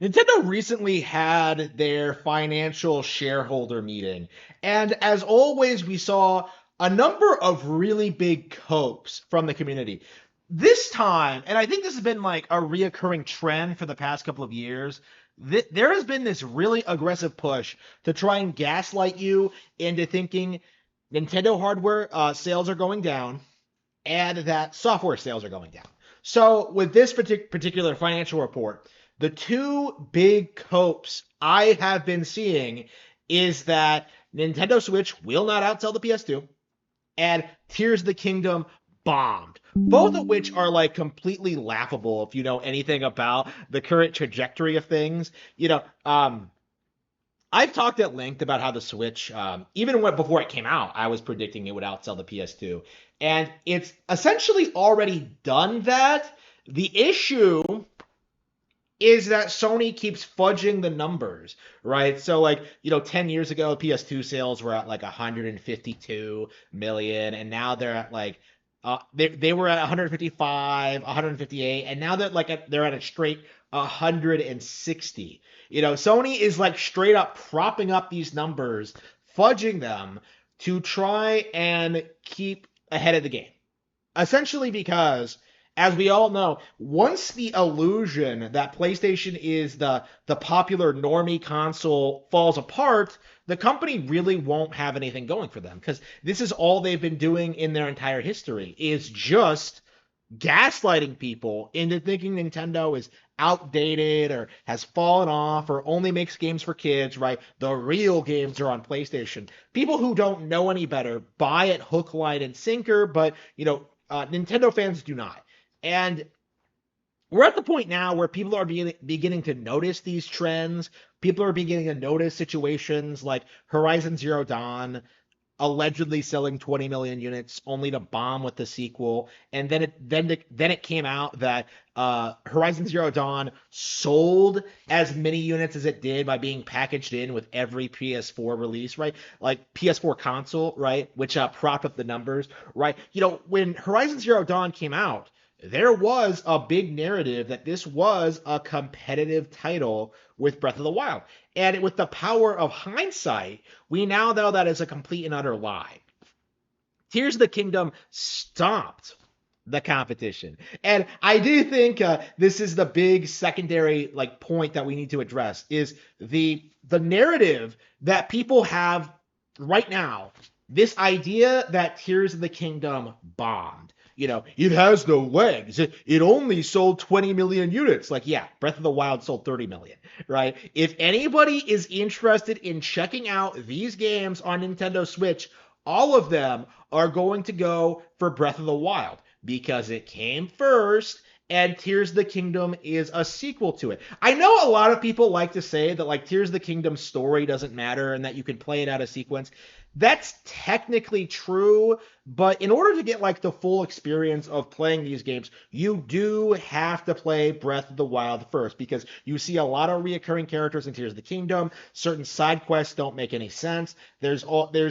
Nintendo recently had their financial shareholder meeting, and as always, we saw a number of really big copes from the community. This time, and I think this has been like a reoccurring trend for the past couple of years, there has been this really aggressive push to try and gaslight you into thinking Nintendo hardware sales are going down and that software sales are going down. So, with this particular financial report, the two big copes I have been seeing is that Nintendo Switch will not outsell the PS2, and Tears of the Kingdom bombed. Both of which are like completely laughable if you know anything about the current trajectory of things. I've talked at length about how the Switch, even before it came out, I was predicting it would outsell the PS2, and it's essentially already done that. The issue is that Sony keeps fudging the numbers, right? So, 10 years ago, PS2 sales were at like 152 million, and now they're at like, they were at 155, 158, and now they're at a straight 160. Sony is like straight up propping up these numbers, fudging them to try and keep ahead of the game. Essentially because, as we all know, once the illusion that PlayStation is the popular normie console falls apart, the company really won't have anything going for them because this is all they've been doing in their entire history is just gaslighting people into thinking Nintendo is outdated or has fallen off or only makes games for kids, right? The real games are on PlayStation. People who don't know any better buy it hook, line, and sinker, but, Nintendo fans do not. And we're at the point now where people are beginning to notice these trends. People are beginning to notice situations like Horizon Zero Dawn allegedly selling 20 million units only to bomb with the sequel, and then it came out that Horizon Zero Dawn sold as many units as it did by being packaged in with every PS4 release, right? Like PS4 console, right? Which propped up the numbers, right? When Horizon Zero Dawn came out, there was a big narrative that this was a competitive title with Breath of the Wild. And with the power of hindsight, we now know that is a complete and utter lie. Tears of the Kingdom stopped the competition. And I do think this is the big secondary point that we need to address is the narrative that people have right now. This idea that Tears of the Kingdom bombed. It has no legs. It only sold 20 million units. Like, yeah, Breath of the Wild sold 30 million, right? If anybody is interested in checking out these games on Nintendo Switch, all of them are going to go for Breath of the Wild because it came first and Tears of the Kingdom is a sequel to it. I know a lot of people like to say that Tears of the Kingdom story doesn't matter and that you can play it out of sequence. That's technically true, but in order to get the full experience of playing these games, you do have to play Breath of the Wild first because you see a lot of reoccurring characters in Tears of the Kingdom. Certain side quests don't make any sense. There's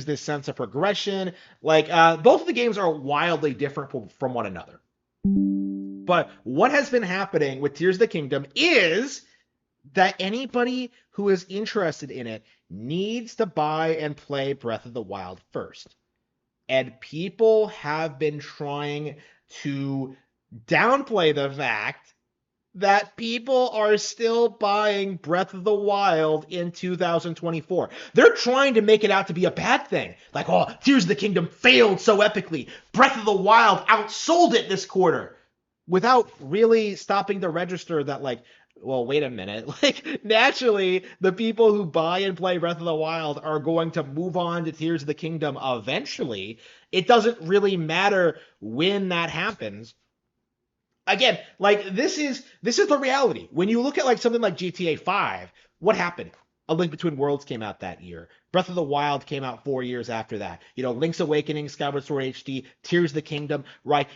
this sense of progression. Both of the games are wildly different from one another. But what has been happening with Tears of the Kingdom is that anybody who is interested in it needs to buy and play Breath of the Wild first. And people have been trying to downplay the fact that people are still buying Breath of the Wild in 2024. They're trying to make it out to be a bad thing. Like, oh, Tears of the Kingdom failed so epically. Breath of the Wild outsold it this quarter without really stopping to register that well, wait a minute. Naturally, the people who buy and play Breath of the Wild are going to move on to Tears of the Kingdom eventually. It doesn't really matter when that happens. Again, this is the reality. When you look at something like GTA 5, what happened? A Link Between Worlds came out that year. Breath of the Wild came out 4 years after that. Link's Awakening, Skyward Sword HD, Tears of the Kingdom, right?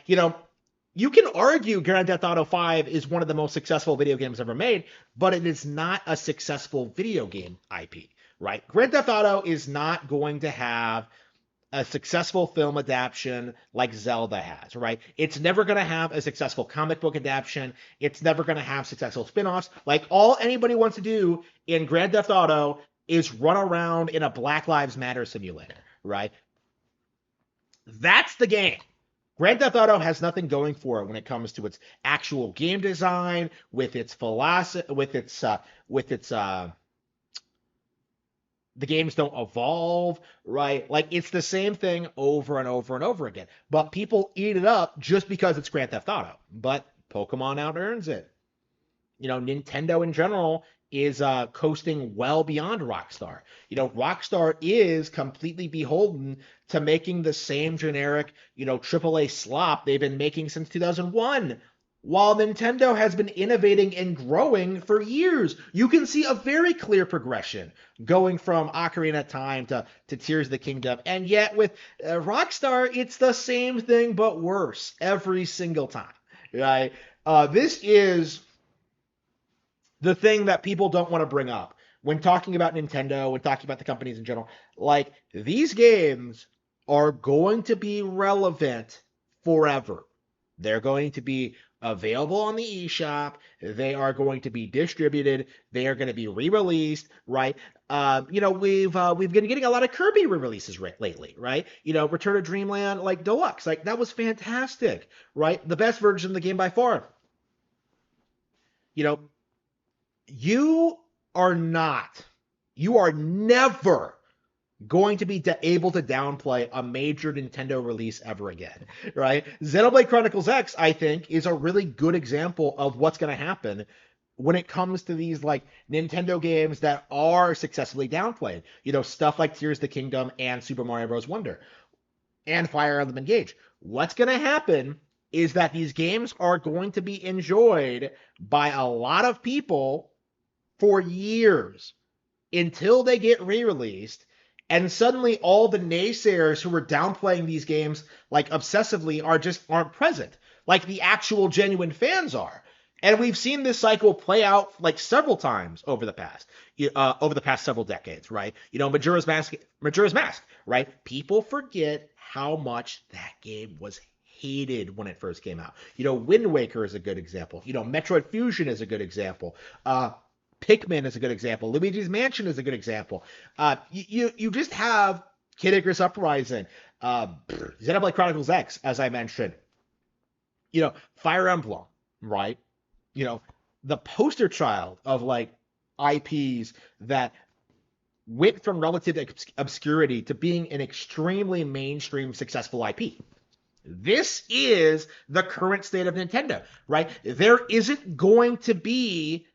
You can argue Grand Theft Auto 5 is one of the most successful video games ever made, but it is not a successful video game IP, right? Grand Theft Auto is not going to have a successful film adaptation like Zelda has, right? It's never going to have a successful comic book adaptation. It's never going to have successful spin-offs. Like all anybody wants to do in Grand Theft Auto is run around in a Black Lives Matter simulator, right? That's the game. Grand Theft Auto has nothing going for it when it comes to its actual game design, with its philosophy, with its the games don't evolve, right? Like it's the same thing over and over and over again. But people eat it up just because it's Grand Theft Auto. But Pokemon out earns it. Nintendo in general is coasting well beyond Rockstar. Rockstar is completely beholden to making the same generic, AAA slop they've been making since 2001. While Nintendo has been innovating and growing for years, you can see a very clear progression going from Ocarina of Time to Tears of the Kingdom. And yet with Rockstar, it's the same thing but worse every single time, right? This is the thing that people don't want to bring up when talking about Nintendo, when talking about the companies in general. Like, these games are going to be relevant forever. They're going to be available on the eShop. They are going to be distributed. They are going to be re-released, right? We've been getting a lot of Kirby re-releases lately, right? Return of Dreamland, like Deluxe, like that was fantastic, right? The best version of the game by far. You know, you are not, you are never going to be able to downplay a major Nintendo release ever again, right? Xenoblade Chronicles X, I think, is a really good example of what's going to happen when it comes to these like Nintendo games that are successfully downplayed. Stuff like Tears of the Kingdom and Super Mario Bros. Wonder and Fire Emblem Engage. What's going to happen is that these games are going to be enjoyed by a lot of people for years until they get re-released. And suddenly all the naysayers who were downplaying these games like obsessively aren't present, like the actual genuine fans are. And we've seen this cycle play out like several times over the past several decades, right? Majora's Mask, right? People forget how much that game was hated when it first came out. Wind Waker is a good example. Metroid Fusion is a good example. Pikmin is a good example. Luigi's Mansion is a good example. You just have Kid Icarus Uprising, Xenoblade Chronicles X, as I mentioned. Fire Emblem, right? The poster child of like IPs that went from relative obscurity to being an extremely mainstream successful IP. This is the current state of Nintendo, right? There isn't going to be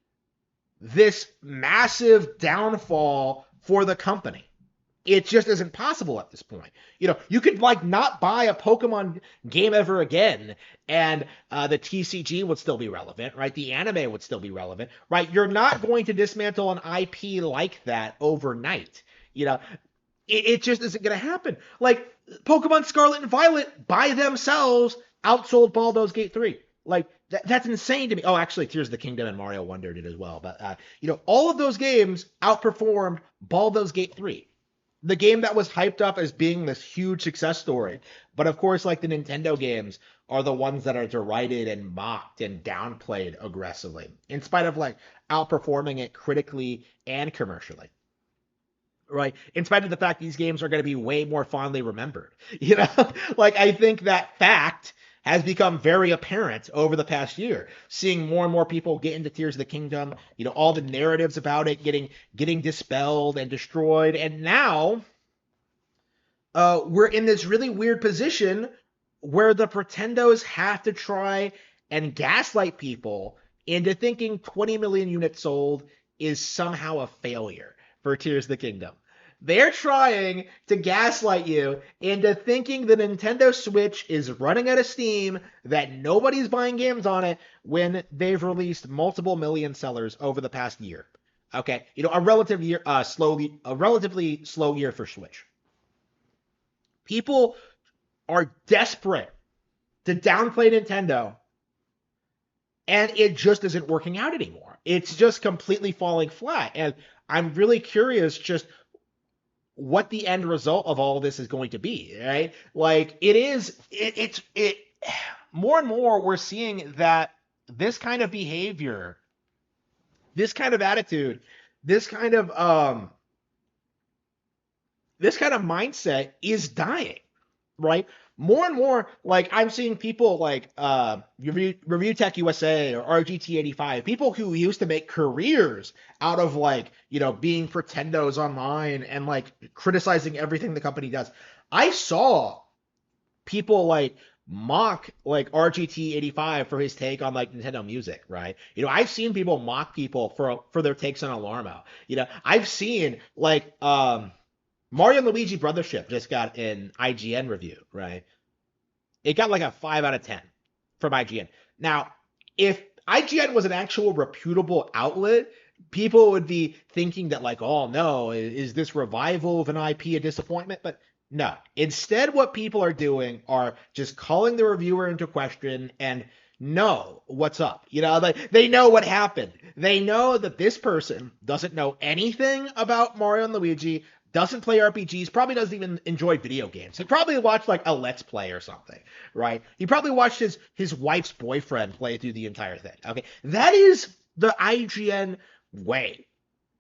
this massive downfall for the company. It just isn't possible at this point. You could like not buy a Pokemon game ever again, and the TCG would still be relevant, right? The anime would still be relevant, right? You're not going to dismantle an IP like that overnight. It just isn't going to happen. Like Pokemon Scarlet and Violet by themselves outsold Baldur's Gate 3. Like that's insane to me. Oh, actually, Tears of the Kingdom and Mario Wonder did as well. But all of those games outperformed Baldur's Gate 3, the game that was hyped up as being this huge success story. But of course, like the Nintendo games are the ones that are derided and mocked and downplayed aggressively, in spite of like outperforming it critically and commercially. Right, in spite of the fact these games are going to be way more fondly remembered. Like I think that fact has become very apparent over the past year, seeing more and more people get into Tears of the Kingdom, all the narratives about it getting dispelled and destroyed. And now we're in this really weird position where the Pretendos have to try and gaslight people into thinking 20 million units sold is somehow a failure for Tears of the Kingdom. They're trying to gaslight you into thinking the Nintendo Switch is running out of steam, that nobody's buying games on it when they've released multiple million sellers over the past year. Okay, a relatively slow year for Switch. People are desperate to downplay Nintendo, and it just isn't working out anymore. It's just completely falling flat. And I'm really curious just what the end result of all of this is going to be, right? Like it is, it more and more we're seeing that this kind of behavior, this kind of attitude, this kind of um, this kind of mindset is dying, right? More and more, like I'm seeing people like Review Tech USA or RGT85, people who used to make careers out of like being pretendos online and like criticizing everything the company does. I saw people like mock like RGT85 for his take on like Nintendo Music, right? I've seen people mock people for their takes on Alarmo. I've seen like Mario and Luigi Brothership just got an IGN review, right? It got like a 5 out of 10 from IGN. Now, if IGN was an actual reputable outlet, people would be thinking that like, oh no, is this revival of an IP a disappointment? But no. Instead, what people are doing are just calling the reviewer into question and know what's up. Like they know what happened. They know that this person doesn't know anything about Mario and Luigi, doesn't play RPGs, probably doesn't even enjoy video games. He probably watched like a Let's Play or something, right? He probably watched his wife's boyfriend play through the entire thing. Okay, that is the IGN way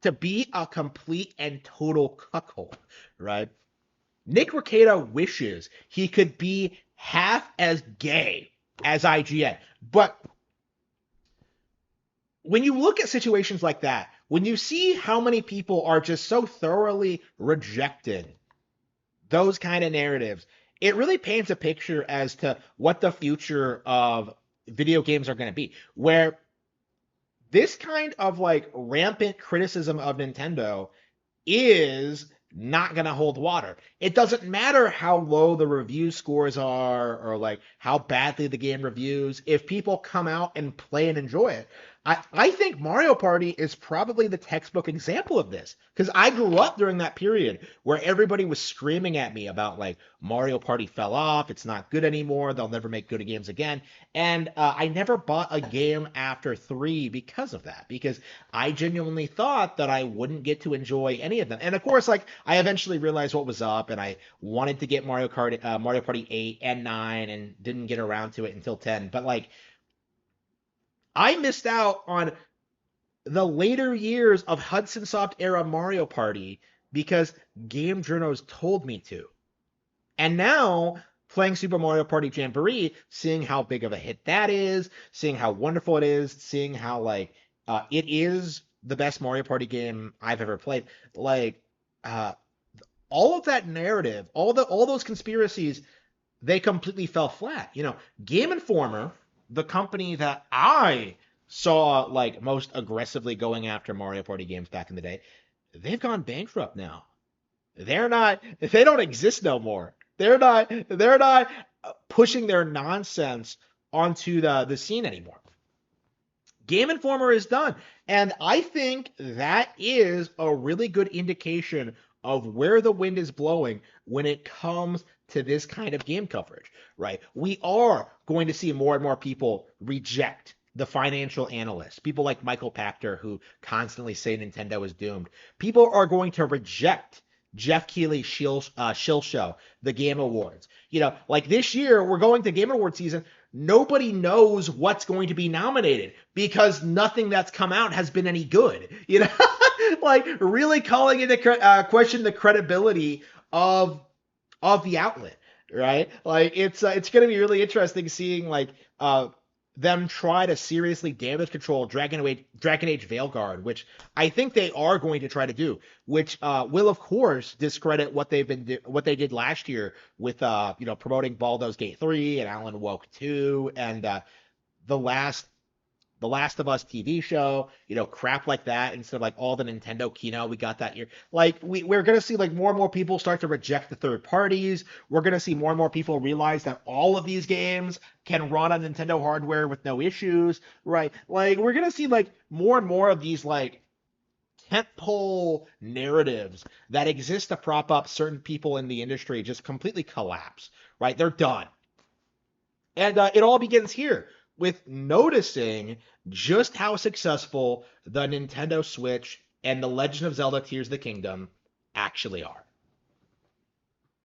to be a complete and total cuckold, right? Nick Rekieta wishes he could be half as gay as IGN, but when you look at situations like that, when you see how many people are just so thoroughly rejecting those kind of narratives, it really paints a picture as to what the future of video games are going to be. Where this kind of like rampant criticism of Nintendo is not going to hold water. It doesn't matter how low the review scores are or like how badly the game reviews. If people come out and play and enjoy it, I think Mario Party is probably the textbook example of this because I grew up during that period where everybody was screaming at me about like Mario Party fell off, it's not good anymore, they'll never make good games again, and I never bought a game after 3 because of that, because I genuinely thought that I wouldn't get to enjoy any of them. And of course, like I eventually realized what was up, and I wanted to get Mario Party 8 and 9, and didn't get around to it until 10. But like I missed out on the later years of Hudson Soft era Mario Party because game journos told me to. And now, playing Super Mario Party Jamboree, seeing how big of a hit that is, seeing how wonderful it is, seeing how like it is the best Mario Party game I've ever played. Like all of that narrative, all those conspiracies, they completely fell flat. Game Informer, the company that I saw like most aggressively going after Mario Party games back in the day, they've gone bankrupt now. They don't exist no more. They're not pushing their nonsense onto the scene anymore. Game Informer is done. And I think that is a really good indication of where the wind is blowing when it comes to this kind of game coverage, right? We are going to see more and more people reject the financial analysts, people like Michael Pachter, who constantly say Nintendo is doomed. People are going to reject Jeff Keighley's shill show, the Game Awards. Like this year, we're going to Game Award season. Nobody knows what's going to be nominated because nothing that's come out has been any good. Like really calling into question the credibility of the outlet, right? Like it's going to be really interesting seeing like them try to seriously damage control Dragon Age Veilguard, which I think they are going to try to do, which will of course discredit what they did last year with promoting Baldur's Gate 3 and Alan Wake 2 and the Last of Us TV show, crap like that, instead of like all the Nintendo keynote we got that year. Like we're gonna see like more and more people start to reject the third parties. We're gonna see more and more people realize that all of these games can run on Nintendo hardware with no issues, right? Like we're gonna see like more and more of these like tentpole narratives that exist to prop up certain people in the industry just completely collapse, right? They're done. And it all begins here with noticing just how successful the Nintendo Switch and The Legend of Zelda Tears of the Kingdom actually are.